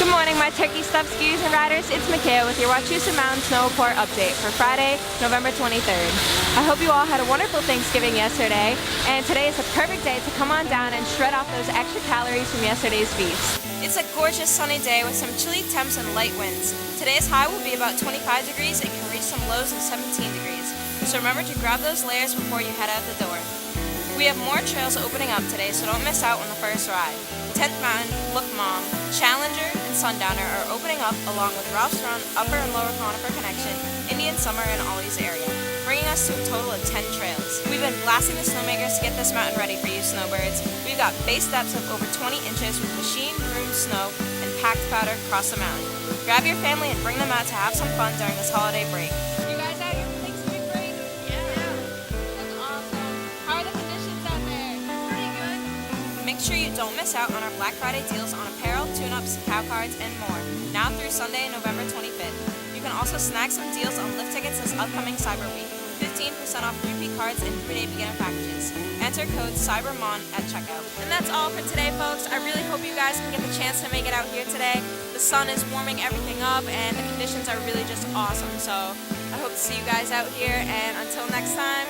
Good morning, my turkey stuffed skiers and riders. It's Mikhail with your Wachusett Mountain Snow Report update for Friday, November 23rd. I hope you all had a wonderful Thanksgiving yesterday, and today is a perfect day to come on down and shred off those extra calories from yesterday's feast. It's a gorgeous sunny day with some chilly temps and light winds. Today's high will be about 25 degrees and can reach some lows of 17 degrees. So remember to grab those layers before you head out the door. We have more trails opening up today, so don't miss out on the first ride. Tent Mountain, Look Mom, Challenger, and Sundowner are opening up along with Ralph's Run, Upper and Lower Conifer Connection, Indian Summer, and Ollie's area, bringing us to a total of 10 trails. We've been blasting the snowmakers to get this mountain ready for you snowbirds. We've got base depths of over 20 inches with machine-groomed snow and packed powder across the mountain. Grab your family and bring them out to have some fun during this holiday break. You guys out here for Thanksgiving break? Yeah. That's awesome. How are the conditions out there? Pretty good. Make sure you don't miss out on our Black Friday deals on apparel, tune-ups, cow cards, and more, now through Sunday, November 25th. You can also snag some deals on lift tickets this upcoming Cyber Week, 15% off repeat cards and 3-day beginner packages. Enter code CYBERMON at checkout. And that's all for today, folks. I really hope you guys can get the chance to make it out here today. The sun is warming everything up, and the conditions are really just awesome. So I hope to see you guys out here, and until next time,